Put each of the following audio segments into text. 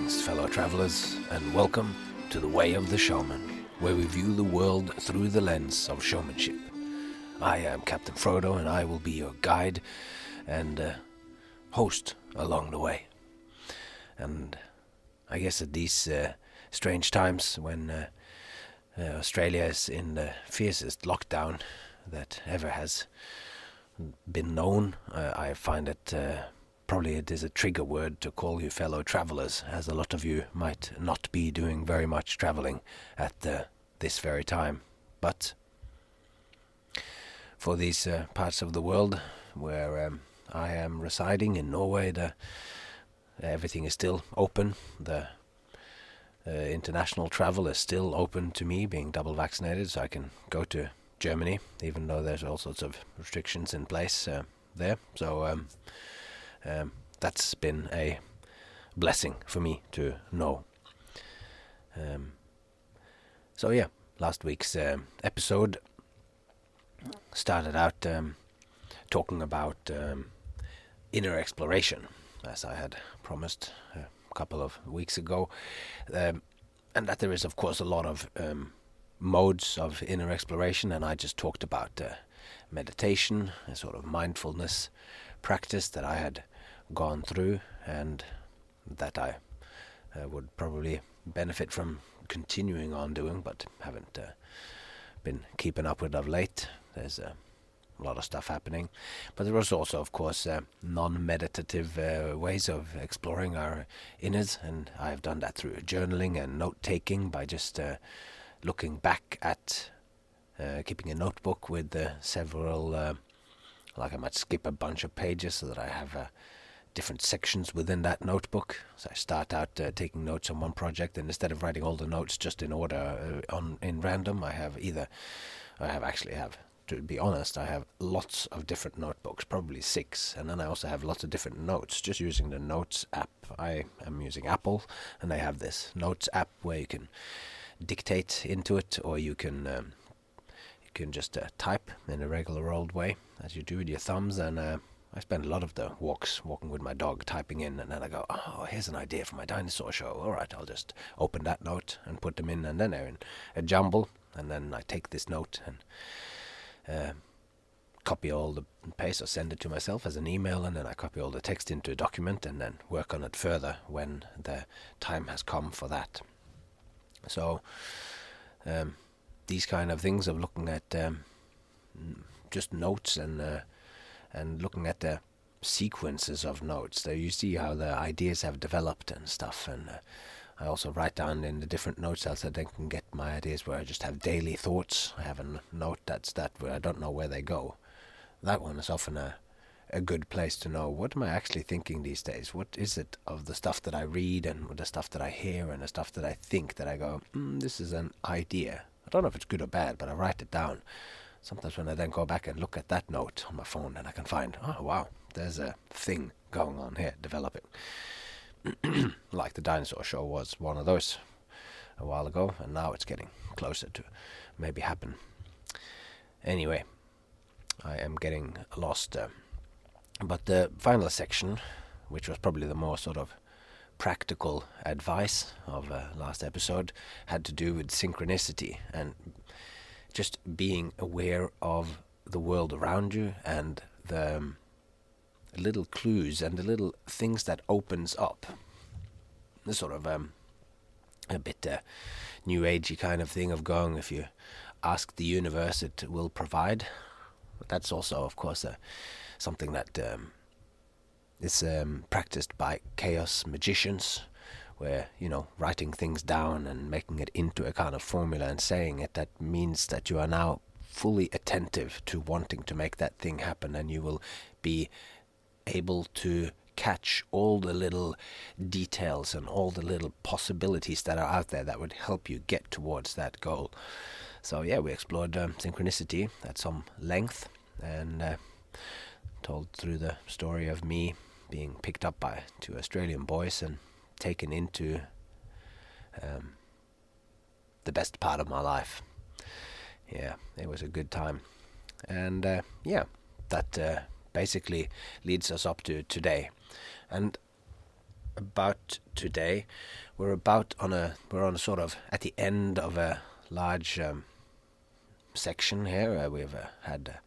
Greetings, fellow travelers, and welcome to the Way of the Showman, where we view the world through the lens of showmanship. I am Captain Frodo, and I will be your guide and host along the way. And I guess at these strange times when Australia is in the fiercest lockdown that ever has been known, I find it probably it is a trigger word to call you fellow travelers, as a lot of you might not be doing very much traveling at this very time. But for these parts of the world where I am residing in Norway, everything is still open. The international travel is still open to me, being double vaccinated, so I can go to Germany, even though there's all sorts of restrictions in place there. So that's been a blessing for me to know. So yeah, last week's episode started out talking about inner exploration, as I had promised a couple of weeks ago, and that there is of course a lot of modes of inner exploration, and I just talked about meditation, a sort of mindfulness practice that I had gone through and that I would probably benefit from continuing on doing, but haven't been keeping up with of late. There's a lot of stuff happening, but there was also of course non-meditative ways of exploring our innards, and I have done that through journaling and note-taking by just looking back at keeping a notebook with several like I might skip a bunch of pages so that I have different sections within that notebook. So I start out taking notes on one project, and instead of writing all the notes just in order in random, to be honest, I have lots of different notebooks, probably 6, and then I also have lots of different notes just using the Notes app. I am using Apple, and they have this Notes app where you can dictate into it, or you can just type in a regular old way as you do with your thumbs. And I spend a lot of the walking with my dog typing in, and then I go, oh, here's an idea for my dinosaur show. All right, I'll just open that note and put them in, and then they're in a jumble, and then I take this note and copy all the paste or send it to myself as an email, and then I copy all the text into a document and then work on it further when the time has come for that. So these kind of things of looking at just notes and looking at the sequences of notes, there you see how the ideas have developed and stuff. And I also write down in the different notes else that I can get my ideas where I just have daily thoughts. I have a note that's that where I don't know where they go. That one is often a good place to know, what am I actually thinking these days? What is it of the stuff that I read and the stuff that I hear and the stuff that I think that I go, this is an idea. I don't know if it's good or bad, but I write it down. Sometimes when I then go back and look at that note on my phone, then I can find, oh wow, there's a thing going on here, developing. Like the dinosaur show was one of those a while ago, and now it's getting closer to maybe happen. Anyway, I am getting lost. But the final section, which was probably the more sort of practical advice of last episode, had to do with synchronicity and just being aware of the world around you and the little clues and the little things that opens up. The sort of a bit new agey kind of thing of going, if you ask the universe, it will provide. But that's also, of course, something that is practiced by chaos magicians, where, writing things down and making it into a kind of formula and saying it, that means that you are now fully attentive to wanting to make that thing happen, and you will be able to catch all the little details and all the little possibilities that are out there that would help you get towards that goal. So yeah, we explored synchronicity at some length, and told through the story of me being picked up by 2 Australian boys and taken into the best part of my life. Yeah, it was a good time. And that basically leads us up to today. And about today. We're on a sort of at the end of a large section here. We've had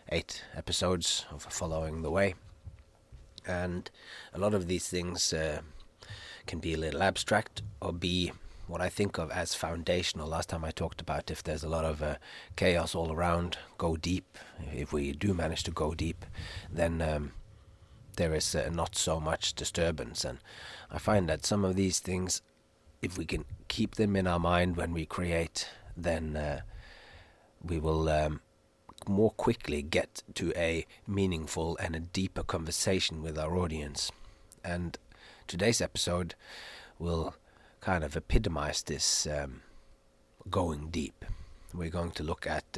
8 episodes of Following the Way, and a lot of these things can be a little abstract or be what I think of as foundational. Last time I talked about if there's a lot of chaos all around, go deep. If we do manage to go deep, then there is not so much disturbance. And I find that some of these things, if we can keep them in our mind when we create, then we will more quickly get to a meaningful and a deeper conversation with our audience. And today's episode will kind of epitomize this going deep. We're going to look at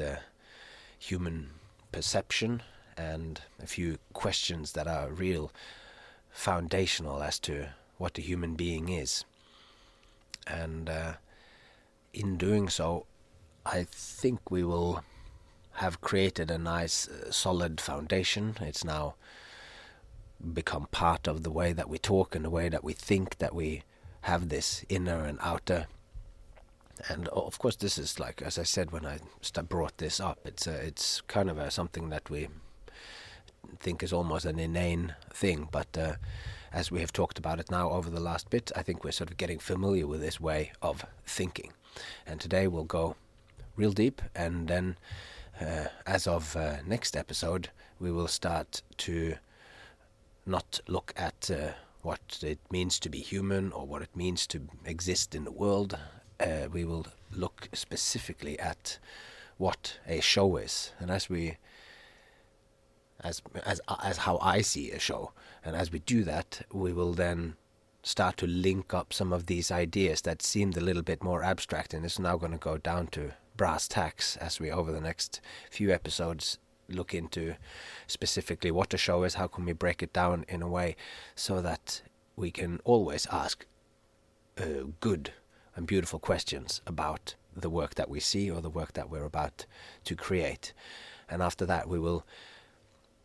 human perception and a few questions that are real foundational as to what a human being is. And in doing so, I think we will have created a nice solid foundation. It's now become part of the way that we talk and the way that we think, that we have this inner and outer. And of course this is, like, as I said when I brought this up, it's kind of something that we think is almost an inane thing, but as we have talked about it now over the last bit, I think we're sort of getting familiar with this way of thinking. And today we'll go real deep, and then as of next episode we will start to not look at what it means to be human or what it means to exist in the world. We will look specifically at what a show is, and as how I see a show. And as we do that, we will then start to link up some of these ideas that seemed a little bit more abstract, and it's now going to go down to brass tacks as we, over the next few episodes, look into specifically what a show is, how can we break it down in a way so that we can always ask good and beautiful questions about the work that we see or the work that we're about to create. And after that we will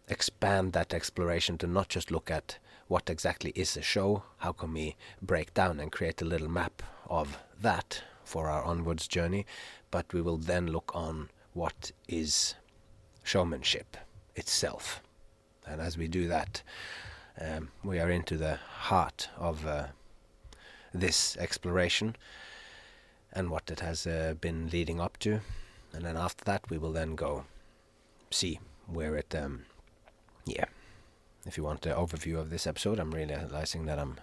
expand that exploration to not just look at what exactly is a show, how can we break down and create a little map of that for our onwards journey, but we will then look on what is showmanship itself. And as we do that, we are into the heart of this exploration and what it has been leading up to. And then after that we will then go see where it if you want an overview of this episode, I'm realizing that I'm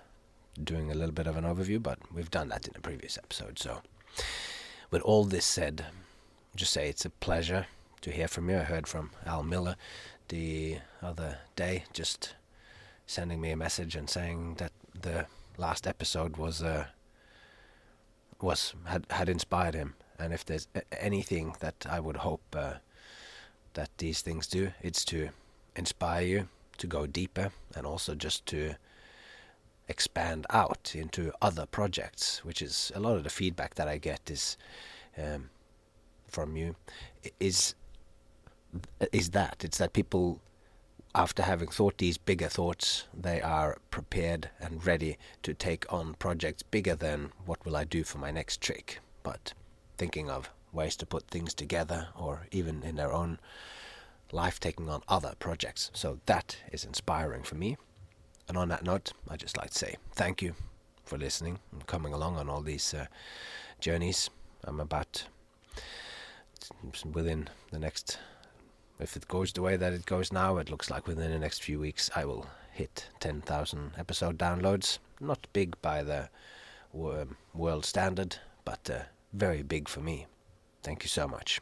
doing a little bit of an overview, but we've done that in a previous episode. So with all this said, just say it's a pleasure to hear from you. I heard from Al Miller the other day, just sending me a message and saying that the last episode had inspired him. And if there's anything that I would hope that these things do, it's to inspire you to go deeper, and also just to expand out into other projects, which is a lot of the feedback that I get is from you is that people, after having thought these bigger thoughts, they are prepared and ready to take on projects bigger than what will I do for my next trick, but thinking of ways to put things together, or even in their own life taking on other projects. So that is inspiring for me. And on that note, I'd just like to say thank you for listening and coming along on all these journeys. I'm about, within the next, if it goes the way that it goes now, it looks like within the next few weeks I will hit 10,000 episode downloads. Not big by the world standard, but very big for me. Thank you so much.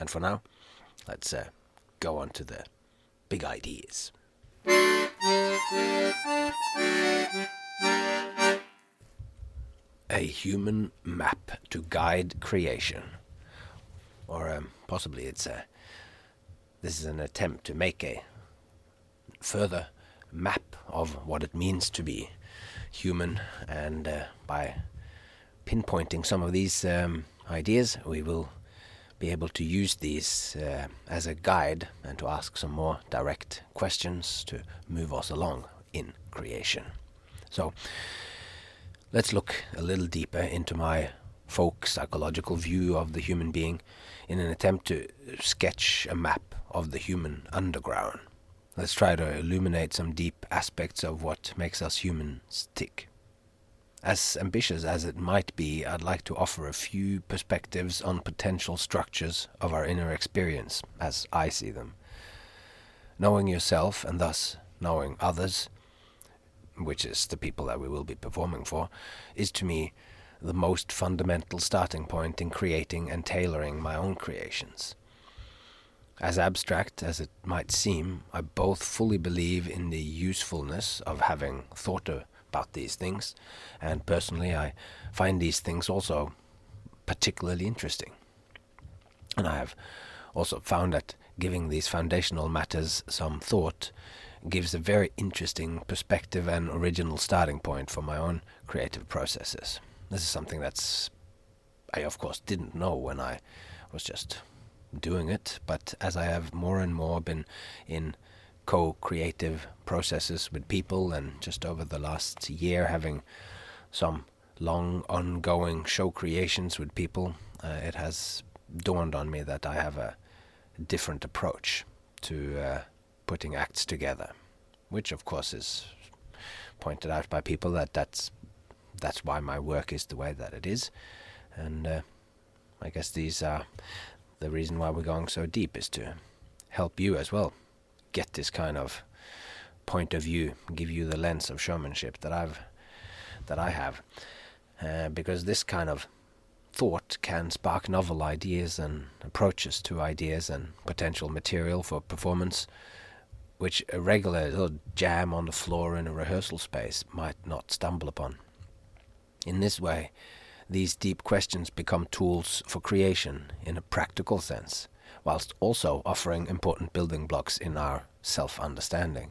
And for now, let's go on to the big ideas. A human map to guide creation. Or possibly this is an attempt to make a further map of what it means to be human, and by pinpointing some of these ideas, we will be able to use these as a guide and to ask some more direct questions to move us along in creation. So let's look a little deeper into my folk psychological view of the human being in an attempt to sketch a map of the human underground. Let's try to illuminate some deep aspects of what makes us humans tick. As ambitious as it might be, I'd like to offer a few perspectives on potential structures of our inner experience as I see them. Knowing yourself, and thus knowing others, which is the people that we will be performing for, is to me the most fundamental starting point in creating and tailoring my own creations. As abstract as it might seem, I both fully believe in the usefulness of having thought about these things, and personally I find these things also particularly interesting. And I have also found that giving these foundational matters some thought gives a very interesting perspective and original starting point for my own creative processes. This is something I of course didn't know when I was just doing it, but as I have more and more been in co-creative processes with people, and just over the last year having some long ongoing show creations with people, it has dawned on me that I have a different approach to putting acts together, which of course is pointed out by people that's why my work is the way that it is. And I guess these are the reason why we're going so deep, is to help you as well get this kind of point of view, give you the lens of showmanship that I have, because this kind of thought can spark novel ideas and approaches to ideas and potential material for performance, which a regular little jam on the floor in a rehearsal space might not stumble upon. In this way, these deep questions become tools for creation in a practical sense, whilst also offering important building blocks in our self-understanding.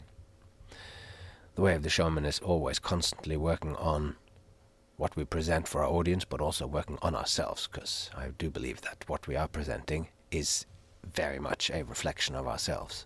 The Way of the Showman is always constantly working on what we present for our audience, but also working on ourselves, because I do believe that what we are presenting is very much a reflection of ourself.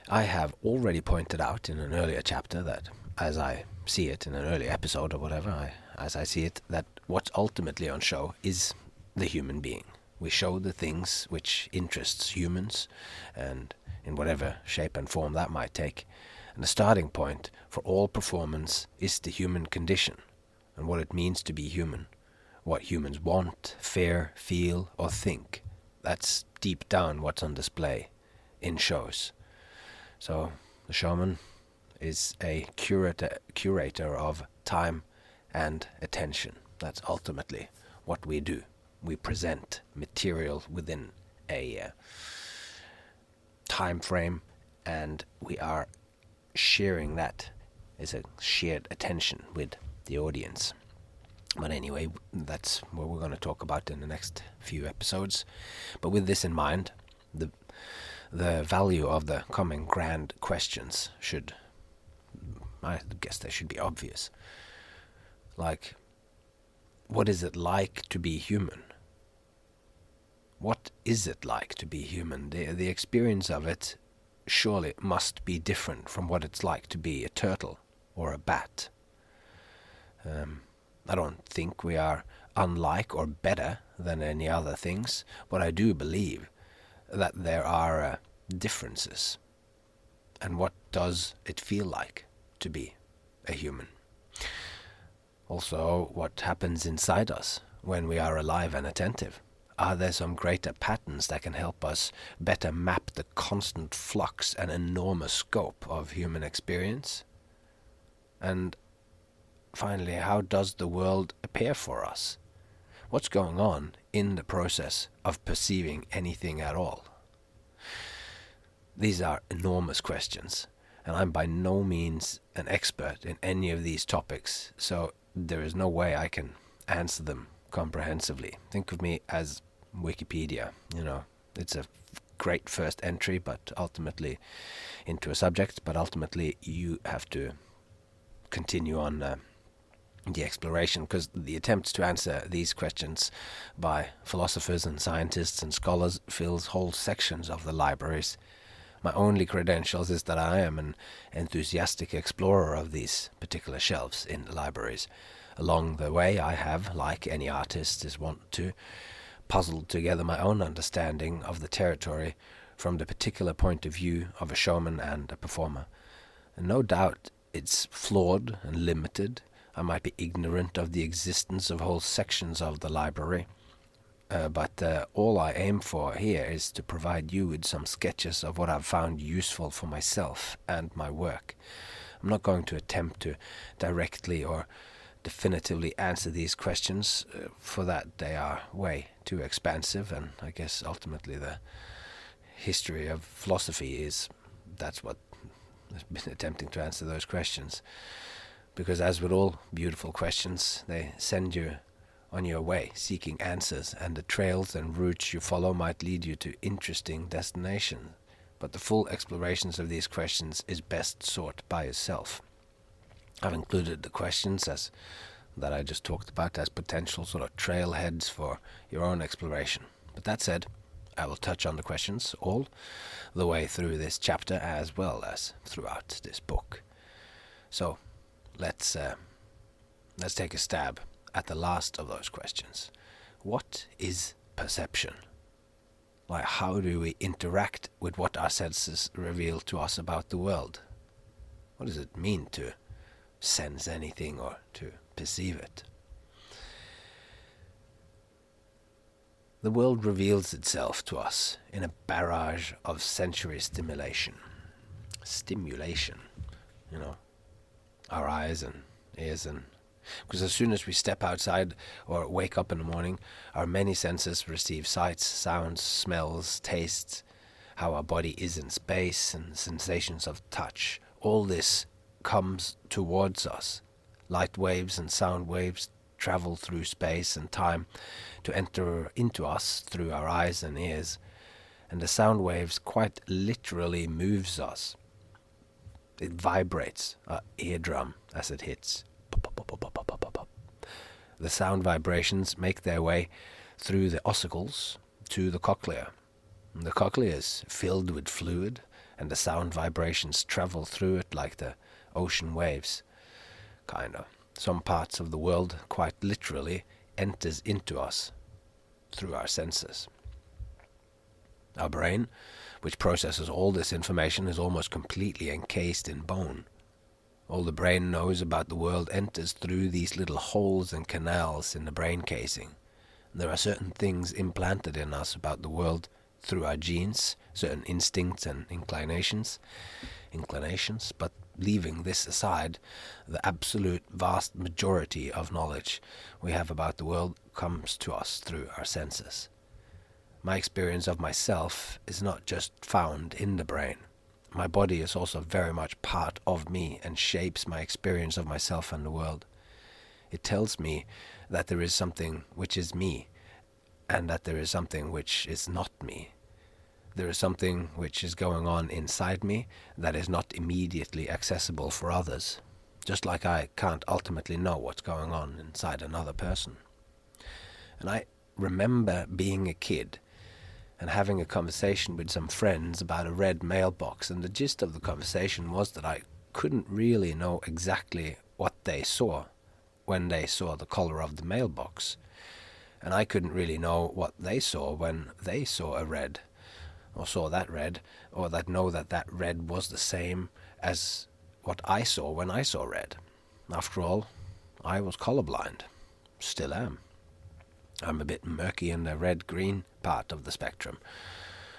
I have already pointed out in an earlier chapter that, as I see it in an earlier episode or whatever, as I see it, that what's ultimately on show is the human being. We show the things which interests humans, and in whatever shape and form that might take. And the starting point for all performance is the human condition, and what it means to be human, what humans want, fear, feel, or think. That's deep down what's on display in shows. So the showman is a curator of time and attention. That's ultimately what we do. We present material within a time frame, and we are sharing that as a shared attention with the audience. But anyway, that's what we're going to talk about in the next few episodes. But with this in mind, the value of the coming grand questions I guess they should be obvious. Like, what is it like to be human? What is it like to be human? The experience of it surely must be different from what it's like to be a turtle or a bat. I don't think we are unlike or better than any other things, but I do believe that there are differences. And what does it feel like to be a human? Also, what happens inside us when we are alive and attentive? Are there some greater patterns that can help us better map the constant flux and enormous scope of human experience? And finally, how does the world appear for us? What's going on in the process of perceiving anything at all? These are enormous questions, and I'm by no means an expert in any of these topics, so there is no way I can answer them comprehensively. Think of me as Wikipedia. It's a great first entry, but ultimately into a subject, but ultimately you have to continue on the exploration, because the attempts to answer these questions by philosophers and scientists and scholars fills whole sections of the libraries. My only credentials is that I am an enthusiastic explorer of these particular shelves in the libraries. Along the way I have, like any artist is wont to, puzzled together my own understanding of the territory from the particular point of view of a showman and a performer. And no doubt it's flawed and limited. I might be ignorant of the existence of whole sections of the library, but all I aim for here is to provide you with some sketches of what I've found useful for myself and my work. I'm not going to attempt to directly or definitively answer these questions, for that they are way too expansive, and I guess ultimately the history of philosophy that's what has been attempting to answer those questions. Because as with all beautiful questions, they send you on your way seeking answers, and the trails and routes you follow might lead you to interesting destinations. But the full explorations of these questions is best sought by yourself. I've included the questions that I just talked about as potential sort of trailheads for your own exploration. But that said, I will touch on the questions all the way through this chapter as well as throughout this book. So let's take a stab at the last of those questions. What is perception? Like, how do we interact with what our senses reveal to us about the world? What does it mean to sense anything or to perceive it? The world reveals itself to us in a barrage of sensory stimulation. Our eyes and ears, and because as soon as we step outside or wake up in the morning, our many senses receive sights, sounds, smells, tastes, how our body is in space, and sensations of touch. All this comes towards us. Light waves and sound waves travel through space and time to enter into us through our eyes and ears, and the sound waves quite literally moves us. It vibrates our eardrum as it hits. The sound vibrations make their way through the ossicles to the cochlea. The cochlea is filled with fluid, and the sound vibrations travel through it like the ocean waves, kind of. Some parts of the world quite literally enters into us through our senses. Our brain, which processes all this information, is almost completely encased in bone. All the brain knows about the world enters through these little holes and canals in the brain casing. There are certain things implanted in us about the world through our genes, certain instincts and inclinations, but leaving this aside, the absolute vast majority of knowledge we have about the world comes to us through our senses. My experience of myself is not just found in the brain. My body is also very much part of me and shapes my experience of myself and the world. It tells me that there is something which is me, and that there is something which is not me. There is something which is going on inside me that is not immediately accessible for others, just like I can't ultimately know what's going on inside another person. And I remember being a kid and having a conversation with some friends about a red mailbox, and the gist of the conversation was that I couldn't really know exactly what they saw when they saw the color of the mailbox, and I couldn't really know what they saw when they saw a red, or saw that red, or that red was the same as what I saw when I saw red. After all, I was colorblind. Still am. I'm a bit murky in the red-green part of the spectrum,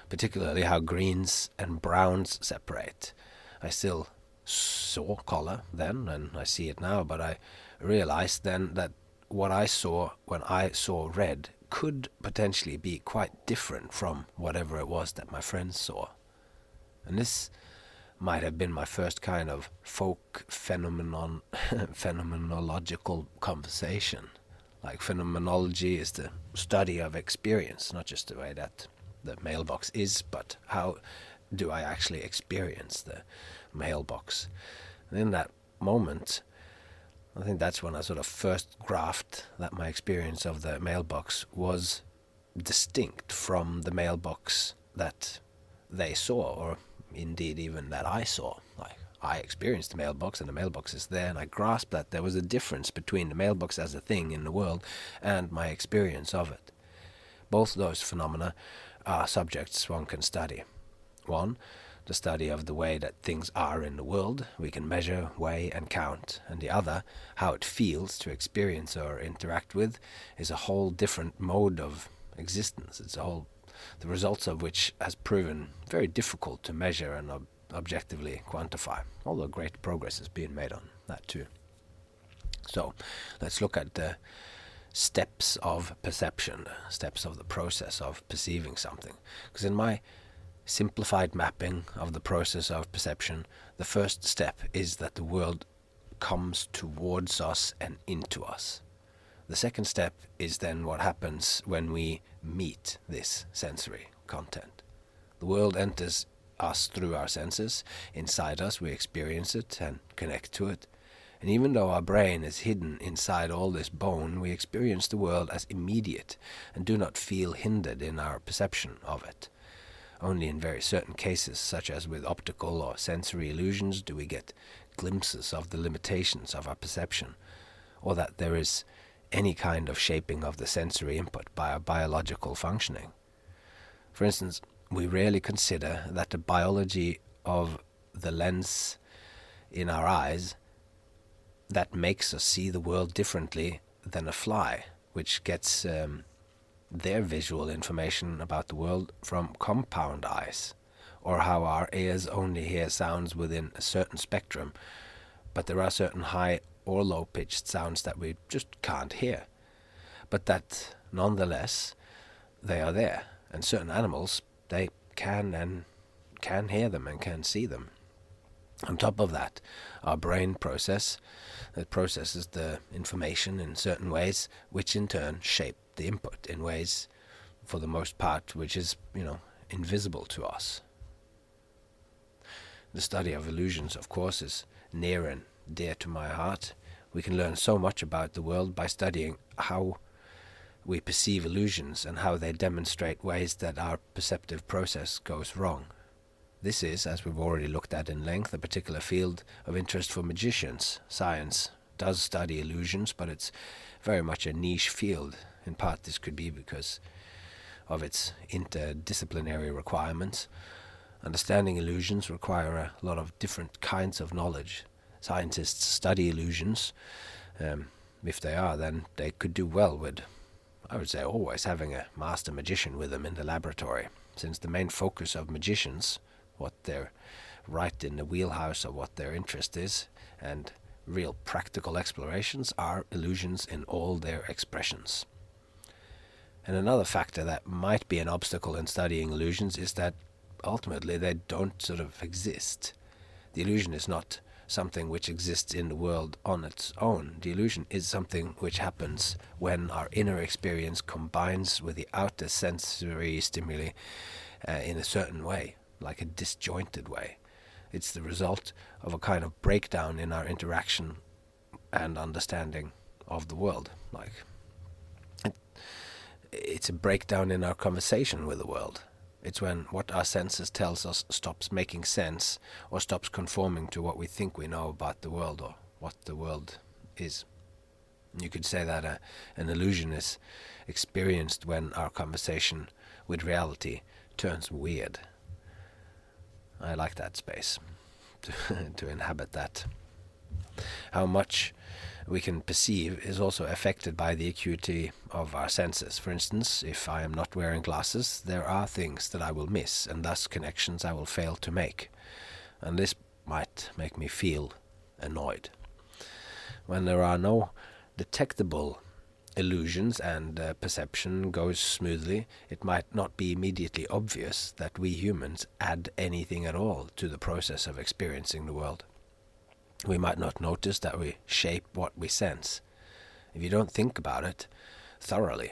particularly how greens and browns separate. I still saw color then, and I see it now, but I realized then that what I saw when I saw red could potentially be quite different from whatever it was that my friends saw. And this might have been my first kind of folk phenomenological conversation. Like, phenomenology is the study of experience, not just the way that the mailbox is, but how do I actually experience the mailbox. And in that moment, I think that's when I sort of first grasped that my experience of the mailbox was distinct from the mailbox that they saw, or indeed even that I saw. Like, I experienced the mailbox, and the mailbox is there, and I grasped that there was a difference between the mailbox as a thing in the world and my experience of it. Both those phenomena are subjects one can study. One, the study of the way that things are in the world, we can measure, weigh, and count. And the other, how it feels to experience or interact with, is a whole different mode of existence. It's the results of which has proven very difficult to measure and objectively quantify, although great progress is being made on that too. So let's look at the steps of perception, steps of the process of perceiving something. Because in my simplified mapping of the process of perception, the first step is that the world comes towards us and into us. The second step is then what happens when we meet this sensory content. The world enters us through our senses. Inside us we experience it and connect to it. And even though our brain is hidden inside all this bone, we experience the world as immediate and do not feel hindered in our perception of it. Only in very certain cases, such as with optical or sensory illusions, do we get glimpses of the limitations of our perception, or that there is any kind of shaping of the sensory input by our biological functioning. For instance, we rarely consider that the biology of the lens in our eyes that makes us see the world differently than a fly, which gets their visual information about the world from compound eyes, or how our ears only hear sounds within a certain spectrum, but there are certain high or low-pitched sounds that we just can't hear, but that nonetheless they are there, and certain animals, they can hear them and can see them. On top of that, our brain processes the information in certain ways, which in turn shape the input in ways, for the most part, which is, invisible to us. The study of illusions, of course, is near and dear to my heart. We can learn so much about the world by studying how we perceive illusions and how they demonstrate ways that our perceptive process goes wrong. This is, as we've already looked at in length, a particular field of interest for magicians. Science does study illusions, but it's very much a niche field. In part, this could be because of its interdisciplinary requirements. Understanding illusions require a lot of different kinds of knowledge. Scientists study illusions. If they are, then they could do well with, I would say, always having a master magician with them in the laboratory, since the main focus of magicians, what they're right in the wheelhouse of what their interest is, and real practical explorations are illusions in all their expressions. And another factor that might be an obstacle in studying illusions is that ultimately they don't sort of exist. The illusion is not something which exists in the world on its own. The illusion is something which happens when our inner experience combines with the outer sensory stimuli in a certain way, like a disjointed way. It's the result of a kind of breakdown in our interaction and understanding of the world. It's a breakdown in our conversation with the world. It's when what our senses tells us stops making sense or stops conforming to what we think we know about the world or what the world is. You could say that an illusion is experienced when our conversation with reality turns weird. I like that space, to inhabit that. How much we can perceive is also affected by the acuity of our senses. For instance, if I am not wearing glasses, there are things that I will miss, and thus connections I will fail to make. And this might make me feel annoyed. When there are no detectable illusions and perception goes smoothly, it might not be immediately obvious that we humans add anything at all to the process of experiencing the world. We might not notice that we shape what we sense. If you don't think about it thoroughly,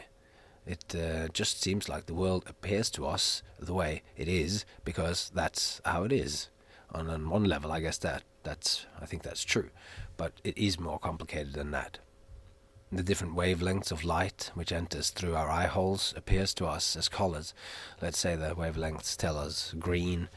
it just seems like the world appears to us the way it is because that's how it is. On one level, I guess I think that's true, but it is more complicated than that. The different wavelengths of light which enters through our eye holes appears to us as colors. Let's say the wavelengths tell us green,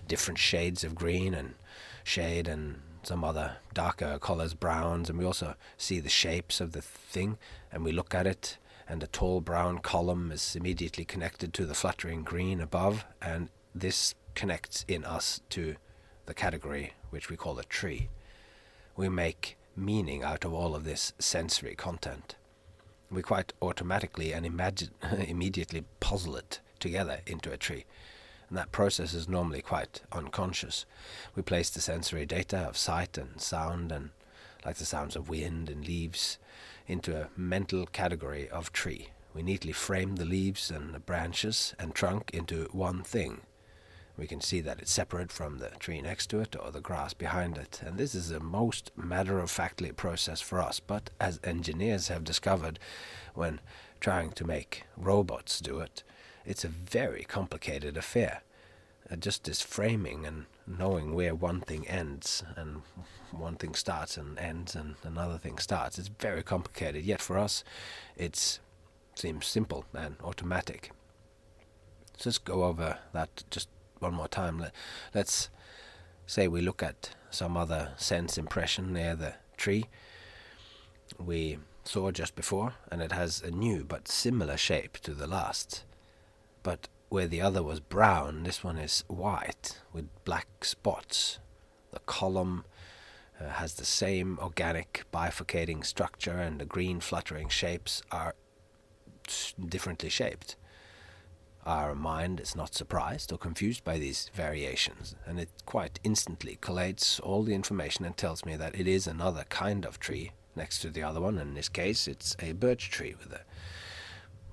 different shades of green and shade, and some other darker colors, browns, and we also see the shapes of the thing, and we look at it, and the tall brown column is immediately connected to the fluttering green above, and this connects in us to the category which we call a tree. We make meaning out of all of this sensory content. We quite automatically and immediately puzzle it together into a tree. And that process is normally quite unconscious. We place the sensory data of sight and sound, and like the sounds of wind and leaves, into a mental category of tree. We neatly frame the leaves and the branches and trunk into one thing. We can see that it's separate from the tree next to it or the grass behind it, and this is a most matter-of-factly process for us, but as engineers have discovered when trying to make robots do it, it's a very complicated affair. Just this framing and knowing where one thing ends and one thing starts and ends and another thing starts, it's very complicated, yet for us it seems simple and automatic. So let's go over that just one more time. Let's say we look at some other sense impression near the tree we saw just before, and it has a new but similar shape to the last. But where the other was brown, this one is white with black spots. The column has the same organic bifurcating structure, and the green fluttering shapes are differently shaped. Our mind is not surprised or confused by these variations, and it quite instantly collates all the information and tells me that it is another kind of tree next to the other one. In this case, it's a birch tree with a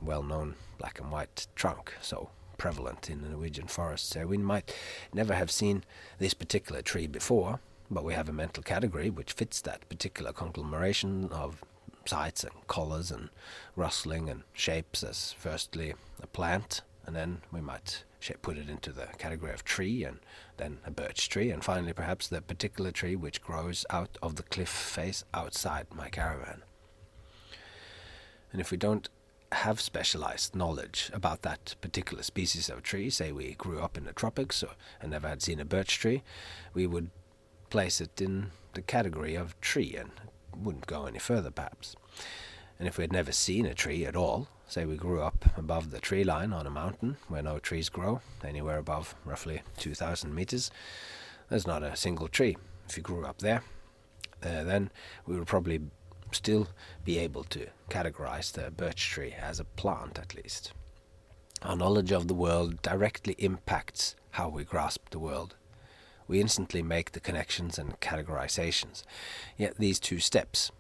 well-known black and white trunk, so prevalent in the Norwegian forests. So we might never have seen this particular tree before, but we have a mental category which fits that particular conglomeration of sights and colors and rustling and shapes as firstly a plant, and then we might put it into the category of tree, and then a birch tree, and finally perhaps the particular tree which grows out of the cliff face outside my caravan. And if we don't have specialized knowledge about that particular species of tree, say we grew up in the tropics and never had seen a birch tree, we would place it in the category of tree and wouldn't go any further perhaps. And if we had never seen a tree at all, say we grew up above the tree line on a mountain where no trees grow, anywhere above roughly 2,000 meters, there's not a single tree. If you grew up there, then we would probably still be able to categorize the birch tree as a plant at least. Our knowledge of the world directly impacts how we grasp the world. We instantly make the connections and categorizations. Yet these two steps,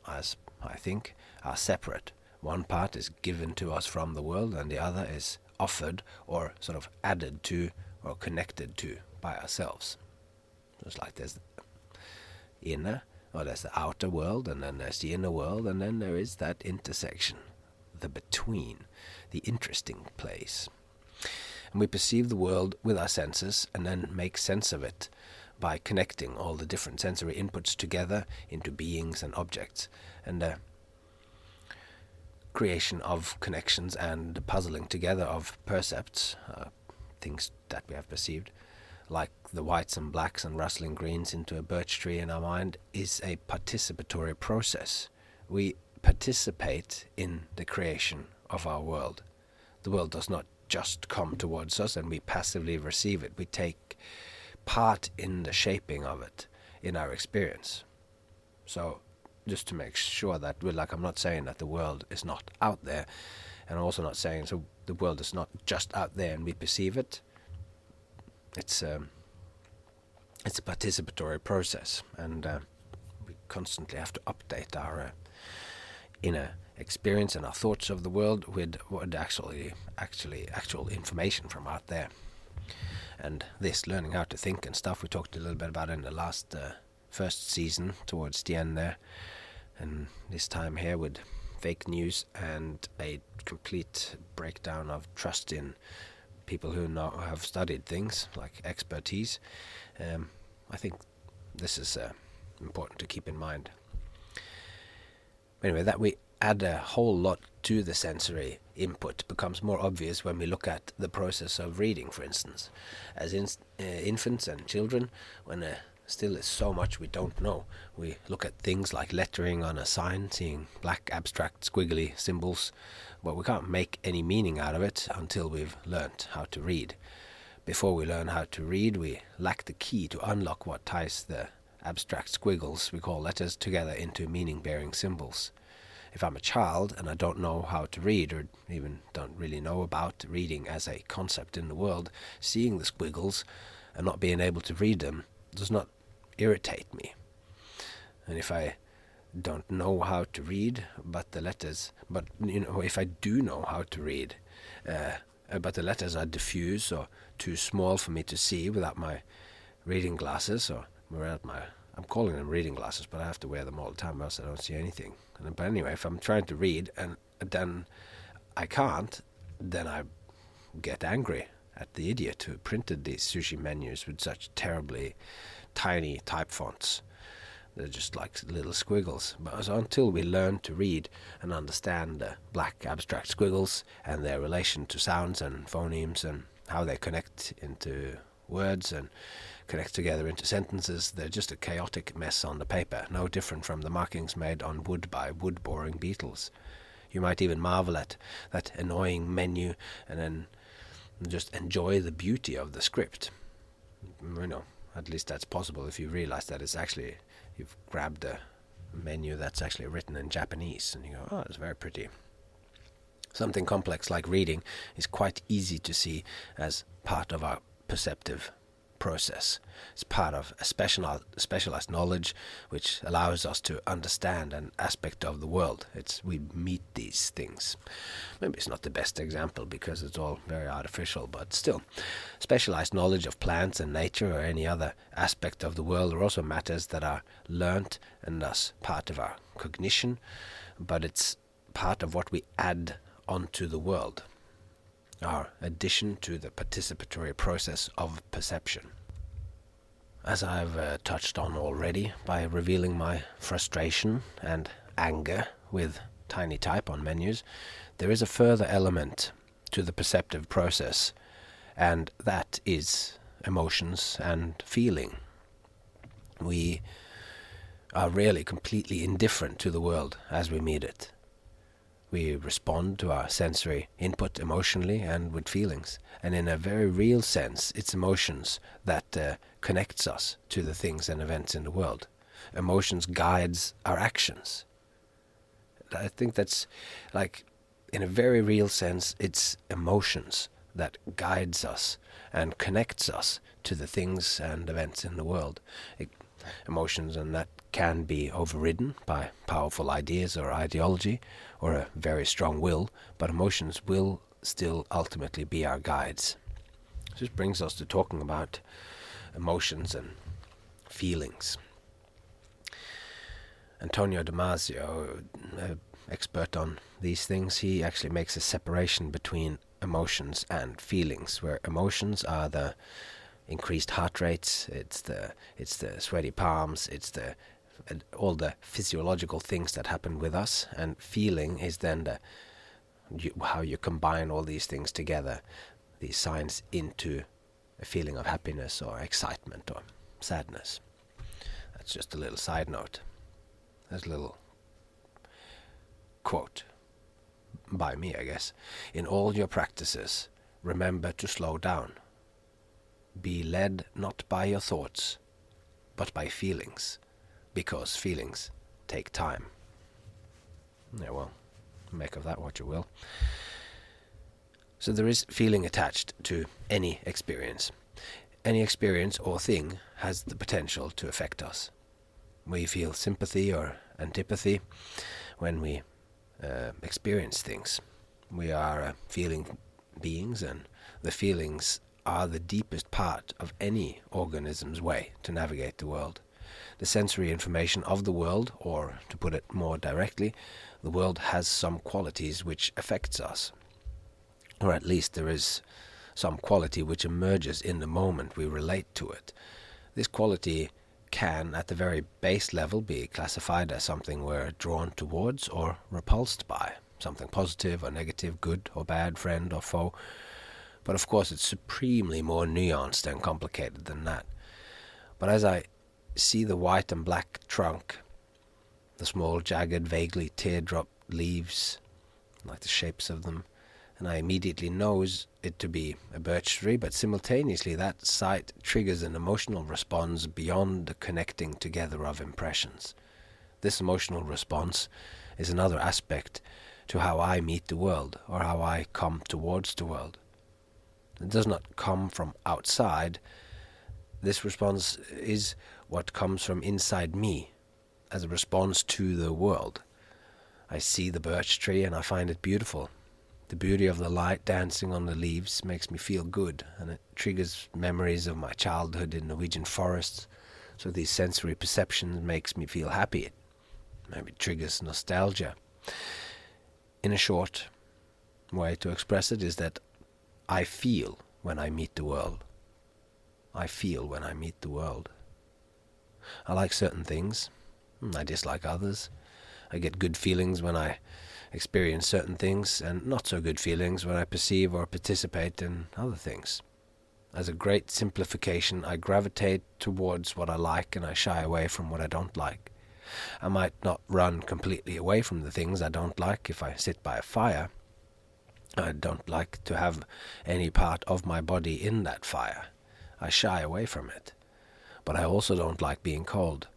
as I think, are separate. One part is given to us from the world, and the other is offered or sort of added to or connected to by ourselves. Just like there's the inner, or there's the outer world, and then there's the inner world, and then there is that intersection, the between, the interesting place. And we perceive the world with our senses and then make sense of it by connecting all the different sensory inputs together into beings and objects, and the creation of connections and puzzling together of percepts, things that we have perceived, like the whites and blacks and rustling greens into a birch tree in our mind, is a participatory process. We participate in the creation of our world. The world does not just come towards us and we passively receive it. We take part in the shaping of it in our experience. So just to make sure that I'm not saying that the world is not out there, and I'm also not saying so the world is not just out there and we perceive it. It's a participatory process, and we constantly have to update our inner experience and our thoughts of the world with what actual information from out there. And this learning how to think and stuff, we talked a little bit about in the last first season towards the end there, and this time here with fake news and a complete breakdown of trust in people who have studied things like expertise. I think this is important to keep in mind. Anyway, that we add a whole lot to the sensory input becomes more obvious when we look at the process of reading, for instance. As infants and children, when still is so much we don't know, we look at things like lettering on a sign, seeing black abstract squiggly symbols, but we can't make any meaning out of it until we've learnt how to read. Before we learn how to read, we lack the key to unlock what ties the abstract squiggles we call letters together into meaning-bearing symbols. If I'm a child and I don't know how to read, or even don't really know about reading as a concept in the world, seeing the squiggles and not being able to read them does not irritate me. And if I don't know how to read, but if I do know how to read, but the letters are diffuse or too small for me to see without my reading glasses, or without I'm calling them reading glasses, but I have to wear them all the time, else I don't see anything. But anyway, if I'm trying to read and then I can't, then I get angry at the idiot who printed these sushi menus with such terribly tiny type fonts. They're just like little squiggles. But so until we learn to read and understand the black abstract squiggles and their relation to sounds and phonemes and how they connect into words and connect together into sentences, they're just a chaotic mess on the paper, no different from the markings made on wood by wood-boring beetles. You might even marvel at that annoying menu and then just enjoy the beauty of the script. At least that's possible if you realize that it's actually, you've grabbed a menu that's actually written in Japanese and you go, oh, it's very pretty. Something complex like reading is quite easy to see as part of our perceptive process. It's part of a specialized knowledge which allows us to understand an aspect of the world. We meet these things. Maybe it's not the best example because it's all very artificial, but still, specialized knowledge of plants and nature or any other aspect of the world are also matters that are learnt and thus part of our cognition, but it's part of what we add onto the world, our addition to the participatory process of perception. As I've touched on already by revealing my frustration and anger with tiny type on menus, there is a further element to the perceptive process, and that is emotions and feeling. We are really completely indifferent to the world as we meet it. We respond to our sensory input emotionally and with feelings. And in a very real sense, it's emotions that connects us to the things and events in the world. Emotions guides our actions. I think that's like, in a very real sense, it's emotions that guides us and connects us to the things and events in the world. Emotions, and that can be overridden by powerful ideas or ideology or a very strong will, but emotions will still ultimately be our guides. This brings us to talking about emotions and feelings. Antonio Damasio, an expert on these things, he actually makes a separation between emotions and feelings, where emotions are the increased heart rates, it's the sweaty palms, it's all the physiological things that happen with us, and feeling is then how you combine all these things together, these signs, into a feeling of happiness or excitement or sadness. That's just a little side note. There's a little quote by me, I guess. In all your practices, remember to slow down. Be led not by your thoughts, but by feelings, because feelings take time. Yeah, well, make of that what you will. So there is feeling attached to any experience. Any experience or thing has the potential to affect us. We feel sympathy or antipathy when we experience things. We are feeling beings, and the feelings are the deepest part of any organism's way to navigate the world. The sensory information of the world, or to put it more directly, the world has some qualities which affects us. Or at least there is some quality which emerges in the moment we relate to it. This quality can, at the very base level, be classified as something we're drawn towards or repulsed by, something positive or negative, good or bad, friend or foe. But of course it's supremely more nuanced and complicated than that. But as I see the white and black trunk, the small, jagged, vaguely teardrop leaves, like the shapes of them, and I immediately knows it to be a birch tree, but simultaneously that sight triggers an emotional response beyond the connecting together of impressions. This emotional response is another aspect to how I meet the world, or how I come towards the world. It does not come from outside. This response is what comes from inside me, as a response to the world. I see the birch tree and I find it beautiful. The beauty of the light dancing on the leaves makes me feel good, and it triggers memories of my childhood in Norwegian forests. So these sensory perceptions makes me feel happy. It maybe triggers nostalgia. In a short way to express it is that I feel when I meet the world. I feel when I meet the world. I like certain things. I dislike others. I get good feelings when I experience certain things, and not so good feelings when I perceive or participate in other things. As a great simplification, I gravitate towards what I like and I shy away from what I don't like. I might not run completely away from the things I don't like if I sit by a fire. I don't like to have any part of my body in that fire. I shy away from it. But I also don't like being cold.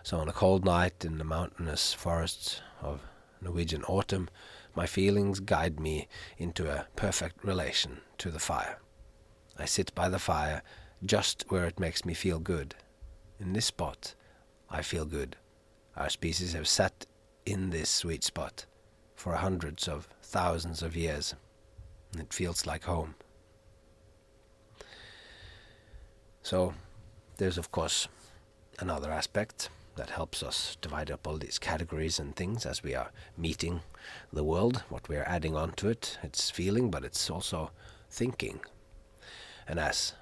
So on a cold night in the mountainous forests of Norwegian autumn, my feelings guide me into a perfect relation to the fire. I sit by the fire just where it makes me feel good. In this spot, I feel good. Our species have sat in this sweet spot for hundreds of thousands of years, and it feels like home. So, there's of course another aspect that helps us divide up all these categories and things as we are meeting the world, what we are adding onto it. It's feeling, but it's also thinking. And as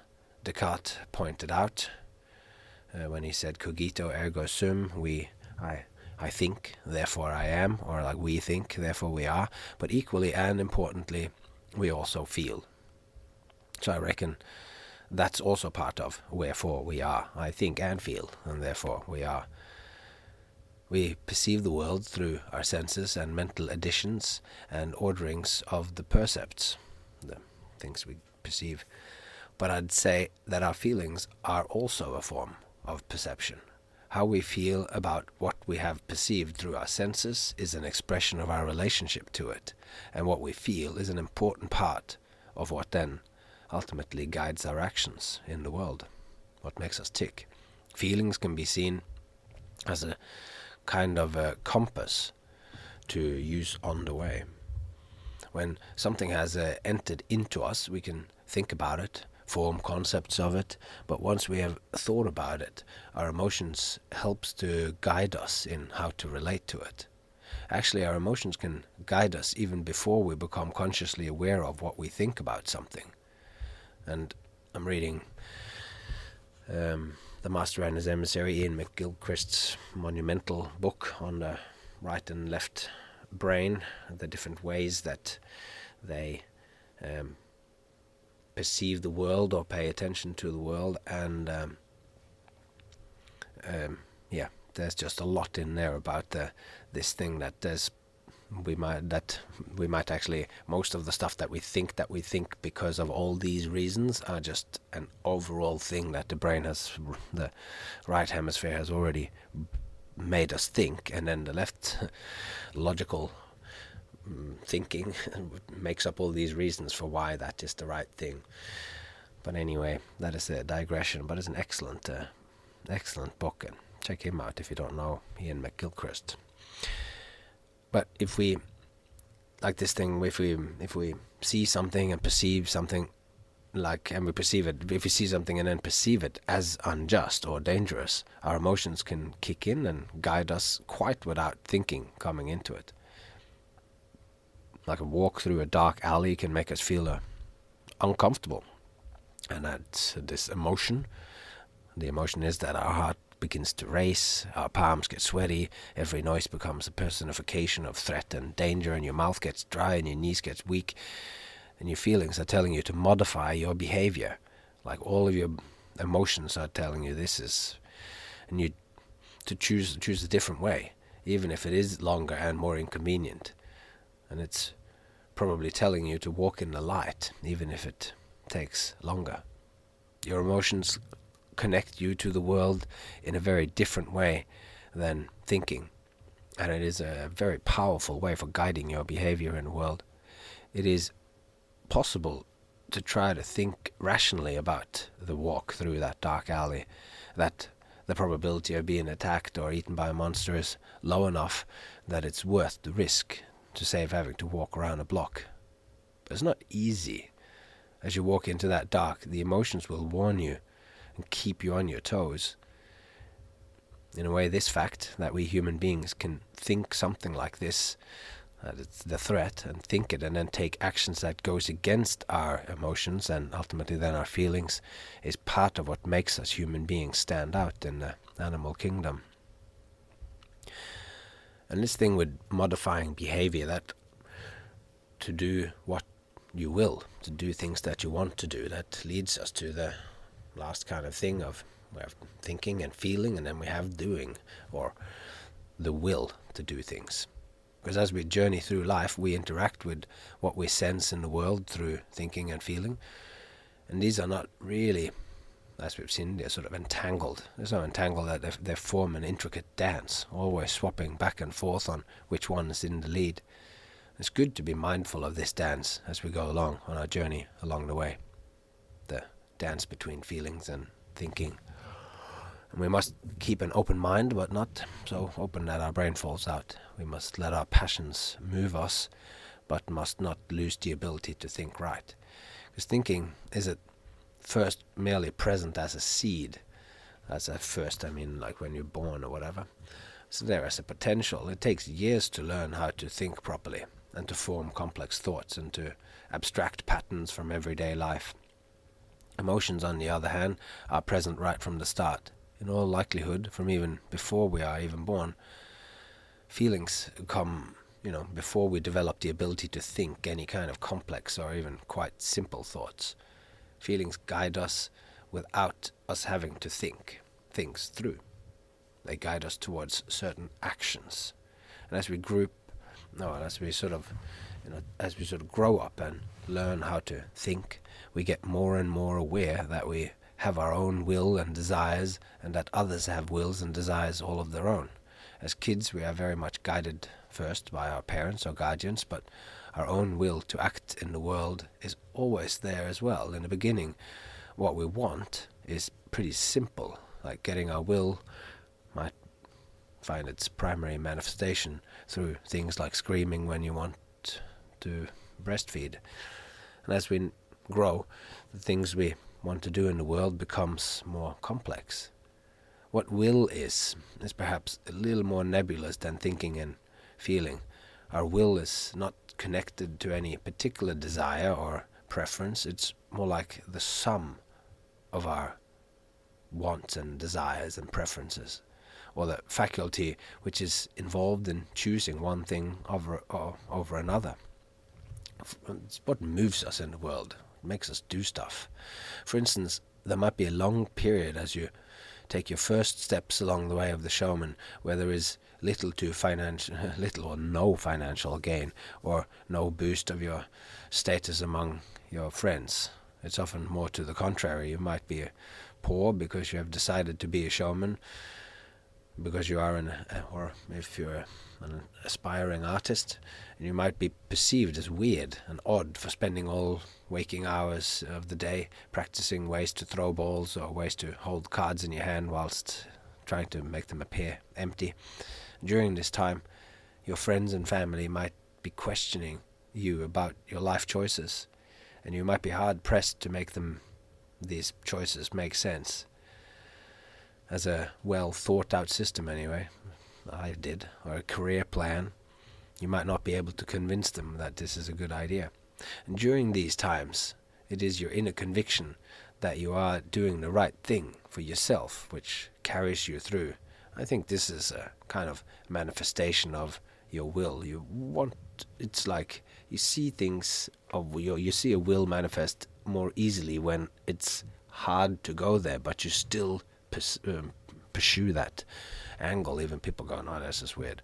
Descartes pointed out, when he said cogito ergo sum, I think, therefore I am, or like we think, therefore we are, but equally and importantly, we also feel. So I reckon that's also part of wherefore we are. I think and feel, and therefore we are. We perceive the world through our senses and mental additions and orderings of the percepts, the things we perceive. But I'd say that our feelings are also a form of perception. How we feel about what we have perceived through our senses is an expression of our relationship to it, and what we feel is an important part of what then ultimately guides our actions in the world, what makes us tick. Feelings can be seen as a kind of a compass to use on the way. When something has entered into us, we can think about it, form concepts of it, but once we have thought about it, our emotions helps to guide us in how to relate to it. Actually, our emotions can guide us even before we become consciously aware of what we think about something. And I'm reading the Master and His Emissary, Ian McGilchrist's monumental book on the right and left brain, the different ways that they perceive the world or pay attention to the world, and there's just a lot in there about this thing that we might actually, most of the stuff that we think because of all these reasons are just an overall thing that the right hemisphere has already made us think, and then the left logical thinking makes up all these reasons for why that is the right thing. But anyway, that is a digression, but it's an excellent book, and check him out if you don't know Ian McGilchrist. But if we, like this thing, if we see something and perceive something, and we perceive it, if we see something and then perceive it as unjust or dangerous, our emotions can kick in and guide us quite without thinking coming into it. Like a walk through a dark alley can make us feel uncomfortable, and that's this emotion. The emotion is that our heart begins to race, our palms get sweaty, every noise becomes a personification of threat and danger, and your mouth gets dry and your knees get weak, and your feelings are telling you to modify your behavior. Like all of your emotions are telling you this is, and you to choose a different way, even if it is longer and more inconvenient. And it's probably telling you to walk in the light, even if it takes longer. Your emotions connect you to the world in a very different way than thinking, and it is a very powerful way for guiding your behavior in the world. It is possible to try to think rationally about the walk through that dark alley, that the probability of being attacked or eaten by a monster is low enough that it's worth the risk to save having to walk around a block. But it's not easy. As you walk into that dark, the emotions will warn you and keep you on your toes. In a way, this fact that we human beings can think something like this, that it's the threat, and think it and then take actions that goes against our emotions and ultimately then our feelings, is part of what makes us human beings stand out in the animal kingdom. And this thing with modifying behavior, that to do what you will, to do things that you want to do, that leads us to the last kind of thing of we have thinking and feeling, and then we have doing, or the will to do things. Because as we journey through life, we interact with what we sense in the world through thinking and feeling. And these are not really, as we've seen, they're sort of entangled. They're so entangled that they form an intricate dance, always swapping back and forth on which one is in the lead. It's good to be mindful of this dance as we go along on our journey along the way. The dance between feelings and thinking. And we must keep an open mind, but not so open that our brain falls out. We must let our passions move us, but must not lose the ability to think right. Because thinking is at first merely present as a seed. That's at first, I mean, like when you're born or whatever. So there is a potential. It takes years to learn how to think properly and to form complex thoughts and to abstract patterns from everyday life. Emotions, on the other hand, are present right from the start. In all likelihood, from even before we are even born. Feelings come, before we develop the ability to think any kind of complex or even quite simple thoughts. Feelings guide us without us having to think things through. They guide us towards certain actions. And as we sort of grow up and learn how to think, we get more and more aware that we have our own will and desires, and that others have wills and desires all of their own. As kids, we are very much guided first by our parents or guardians, but our own will to act in the world is always there as well. In the beginning, what we want is pretty simple, like getting our will might find its primary manifestation through things like screaming when you want to breastfeed. And as we grow, the things we want to do in the world becomes more complex. What will is perhaps a little more nebulous than thinking and feeling. Our will is not connected to any particular desire or preference. It's more like the sum of our wants and desires and preferences, or the faculty which is involved in choosing one thing over another. It's what moves us in the world. Makes us do stuff. For instance, there might be a long period as you take your first steps along the way of the showman where there is little or no financial gain or no boost of your status among your friends. It's often more to the contrary. You might be poor because you have decided to be a showman, because you are or if you're an aspiring artist, and you might be perceived as weird and odd for spending all waking hours of the day practicing ways to throw balls or ways to hold cards in your hand whilst trying to make them appear empty. During this time, your friends and family might be questioning you about your life choices, and you might be hard pressed to make these choices make sense. As a well thought out system anyway, I did, or a career plan, you might not be able to convince them that this is a good idea. And during these times, it is your inner conviction that you are doing the right thing for yourself, which carries you through. I think this is a kind of manifestation of your will. It's like you see things you see a will manifest more easily when it's hard to go there, but you still pursue that angle. Even people go, "No, this is weird."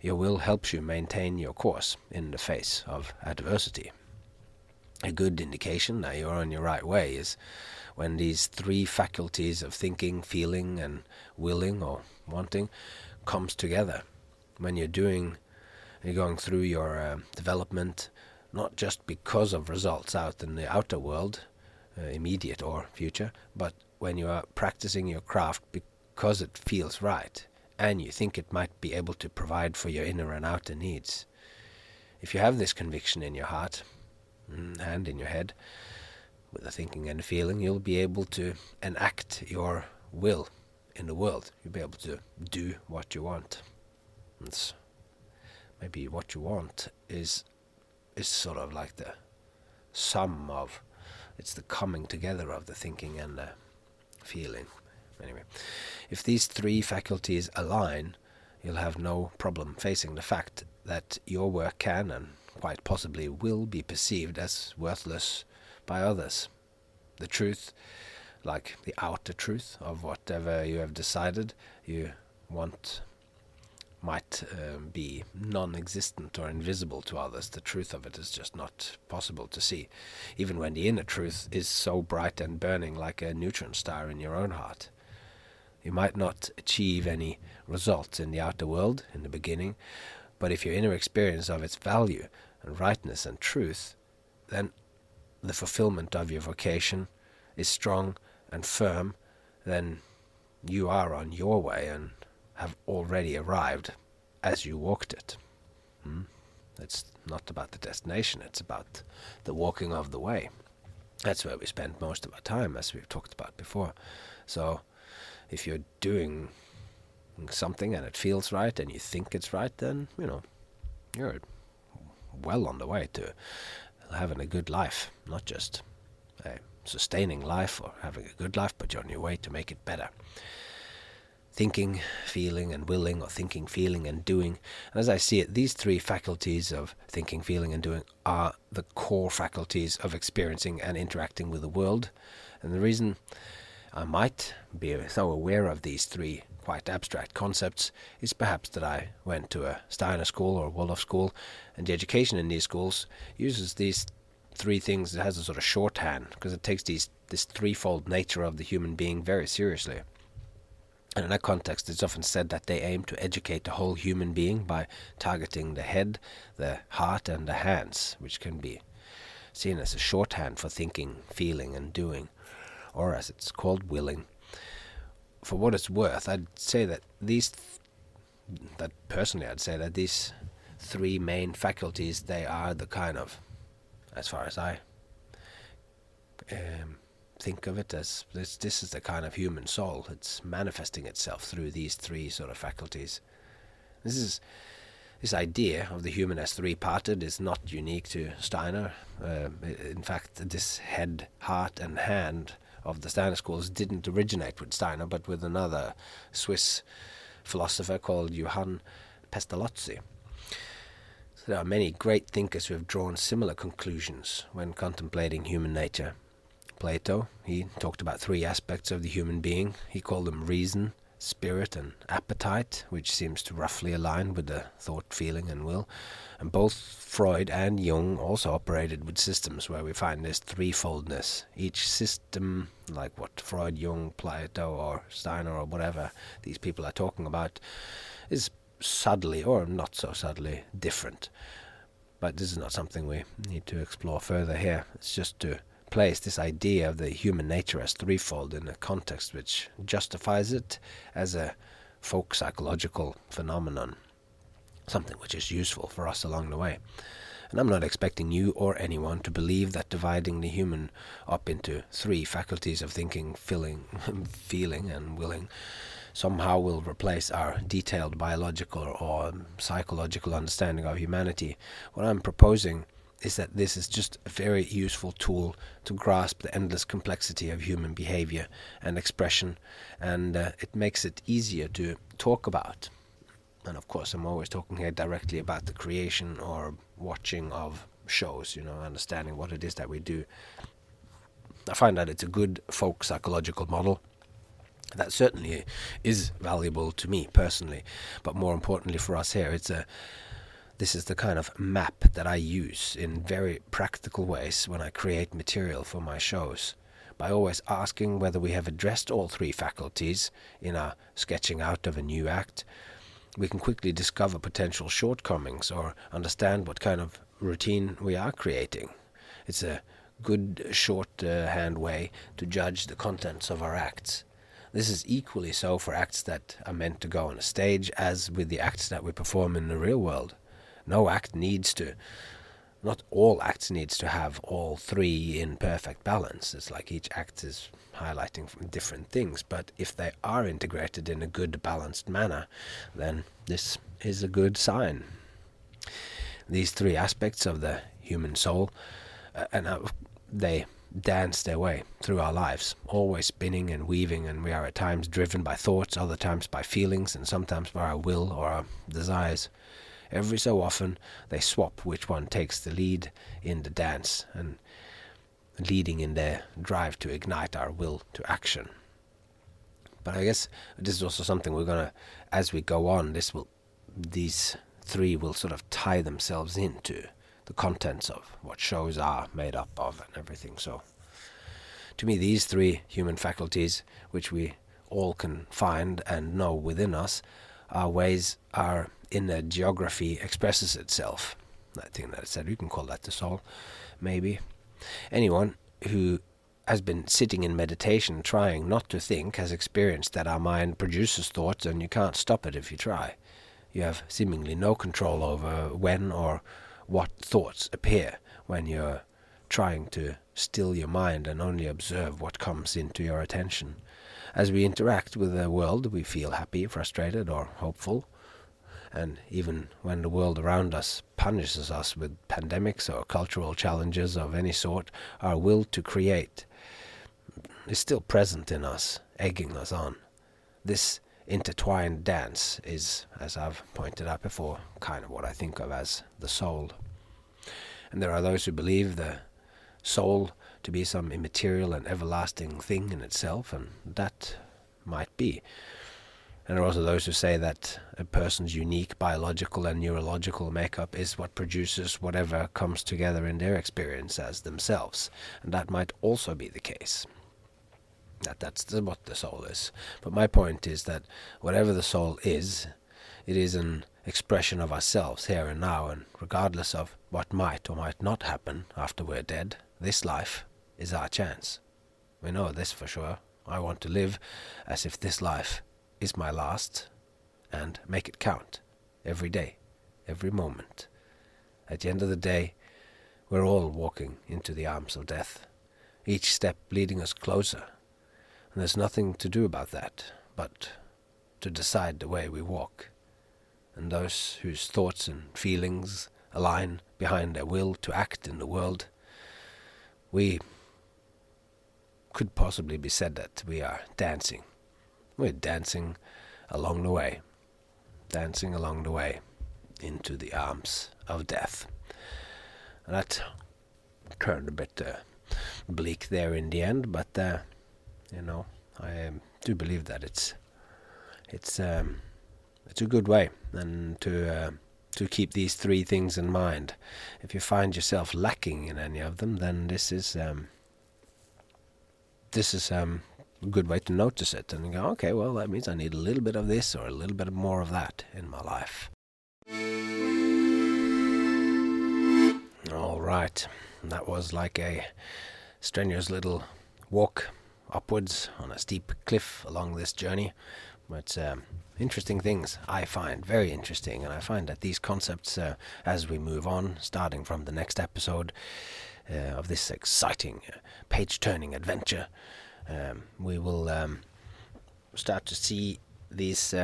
Your will helps you maintain your course in the face of adversity. A good indication that you're on your right way is when these three faculties of thinking, feeling, and willing or wanting comes together. When you're going through your development, not just because of results out in the outer world, immediate or future, but when you are practicing your craft because it feels right, and you think it might be able to provide for your inner and outer needs. If you have this conviction in your heart and in your head, with the thinking and the feeling, you'll be able to enact your will in the world. You'll be able to do what you want. Maybe what you want is sort of like the sum of, it's the coming together of the thinking and the feeling. Anyway, if these three faculties align, you'll have no problem facing the fact that your work can and quite possibly will be perceived as worthless by others. The truth, like the outer truth of whatever you have decided you want, might be non-existent or invisible to others. The truth of it is just not possible to see, even when the inner truth is so bright and burning like a neutron star in your own heart. You might not achieve any results in the outer world in the beginning, but if your inner experience of its value and rightness and truth, then the fulfillment of your vocation is strong and firm, then you are on your way and have already arrived as you walked it. It's not about the destination, it's about the walking of the way. That's where we spend most of our time, as we've talked about before. So if you're doing something and it feels right and you think it's right, then you're well on the way to having a good life. Not just a sustaining life or having a good life, but you're on your way to make it better. Thinking, feeling, and willing, or thinking, feeling, and doing. And as I see it, these three faculties of thinking, feeling, and doing are the core faculties of experiencing and interacting with the world. And the reason I might be so aware of these three quite abstract concepts is perhaps that I went to a Steiner school or Waldorf school, and the education in these schools uses these three things. It has a sort of shorthand because it takes this threefold nature of the human being very seriously. And in that context, it's often said that they aim to educate the whole human being by targeting the head, the heart, and the hands, which can be seen as a shorthand for thinking, feeling, and doing, or as it's called, willing. For what it's worth, I'd say that these three main faculties, they are the kind of, as far as I think of it, as this is the kind of human soul. It's manifesting itself through these three sort of faculties. This idea of the human as three-parted is not unique to Steiner. In fact, this head, heart, and hand of the Steiner schools didn't originate with Steiner, but with another Swiss philosopher called Johann Pestalozzi. So there are many great thinkers who have drawn similar conclusions when contemplating human nature. Plato, he talked about three aspects of the human being. He called them reason, spirit, and appetite, which seems to roughly align with the thought, feeling, and will. And both Freud and Jung also operated with systems where we find this threefoldness. Each system, like what Freud, Jung, Plato, or Steiner, or whatever these people are talking about, is subtly, or not so subtly, different. But this is not something we need to explore further here. It's just to place this idea of the human nature as threefold in a context which justifies it as a folk psychological phenomenon, something which is useful for us along the way. And I'm not expecting you or anyone to believe that dividing the human up into three faculties of thinking, feeling, and willing somehow will replace our detailed biological or psychological understanding of humanity. What I'm proposing is that this is just a very useful tool to grasp the endless complexity of human behavior and expression, and it makes it easier to talk about. And of course, I'm always talking here directly about the creation or watching of shows, understanding what it is that we do. I find that it's a good folk psychological model that certainly is valuable to me personally, but more importantly for us here, this is the kind of map that I use in very practical ways when I create material for my shows, by always asking whether we have addressed all three faculties in our sketching out of a new act. We can quickly discover potential shortcomings or understand what kind of routine we are creating. It's a good shorthand way to judge the contents of our acts. This is equally so for acts that are meant to go on a stage as with the acts that we perform in the real world. Not all acts needs to have all three in perfect balance. It's like each act is highlighting from different things, but if they are integrated in a good balanced manner, then this is a good sign. These three aspects of the human soul, they dance their way through our lives, always spinning and weaving, and we are at times driven by thoughts, other times by feelings, and sometimes by our will or our desires. Every so often they swap which one takes the lead in the dance, and leading in their drive to ignite our will to action. But I guess this is also something we're gonna, as we go on, these three will sort of tie themselves into the contents of what shows are made up of and everything. So to me, these three human faculties, which we all can find and know within us, are ways our inner geography expresses itself. I think that I said you can call that the soul, maybe. Anyone who has been sitting in meditation trying not to think has experienced that our mind produces thoughts and you can't stop it if you try. You have seemingly no control over when or what thoughts appear when you're trying to still your mind and only observe what comes into your attention. As we interact with the world, we feel happy, frustrated, or hopeful. And even when the world around us punishes us with pandemics or cultural challenges of any sort, our will to create is still present in us, egging us on. This intertwined dance is, as I've pointed out before, kind of what I think of as the soul. And there are those who believe the soul to be some immaterial and everlasting thing in itself, and that might be. And there are also those who say that a person's unique biological and neurological makeup is what produces whatever comes together in their experience as themselves, and that might also be the case. That's what the soul is. But my point is that whatever the soul is, it is an expression of ourselves here and now, and regardless of what might or might not happen after we're dead, this life is our chance. We know this for sure. I want to live as if this life is my last, and make it count every day, every moment. At the end of the day, we're all walking into the arms of death, each step leading us closer. And there's nothing to do about that, but to decide the way we walk. And those whose thoughts and feelings align behind their will to act in the world, we could possibly be said that we are dancing. We're dancing along the way into the arms of death. And that turned a bit bleak there in the end, but I do believe that it's a good way, and to keep these three things in mind. If you find yourself lacking in any of them, then this is a good way to notice it and go, okay, well, that means I need a little bit of this or a little bit more of that in my life. All right, that was like a strenuous little walk upwards on a steep cliff along this journey. But interesting things I find, very interesting, and I find that these concepts, as we move on, starting from the next episode of this exciting page-turning adventure, we will start to see these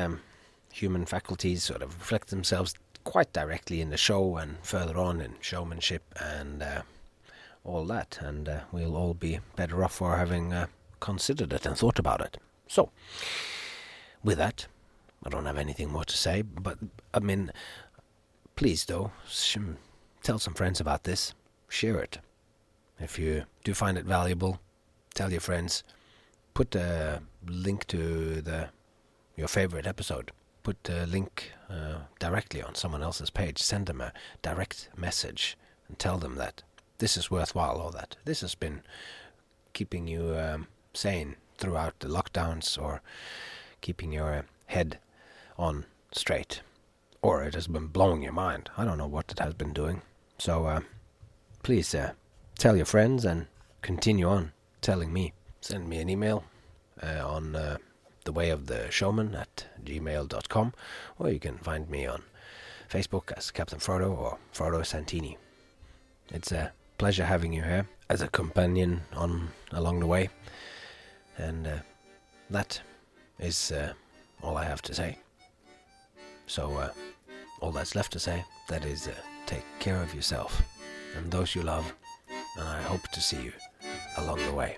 human faculties sort of reflect themselves quite directly in the show and further on in showmanship and all that, and we'll all be better off for having considered it and thought about it. So, with that, I don't have anything more to say, but I mean, please though, tell some friends about this, share it. If you do find it valuable, tell your friends, put a link to your favorite episode, put a link directly on someone else's page, send them a direct message and tell them that this is worthwhile, or that this has been keeping you sane throughout the lockdowns, or keeping your head on straight, or it has been blowing your mind. I don't know what it has been doing. So please tell your friends and continue on telling me. Send me an email on theWayoftheshowman@gmail.com, or you can find me on Facebook as Captain Frodo or Frodo Santini. It's a pleasure having you here as a companion along the way, and that is all I have to say. So all that's left to say, that is take care of yourself and those you love, and I hope to see you along the way.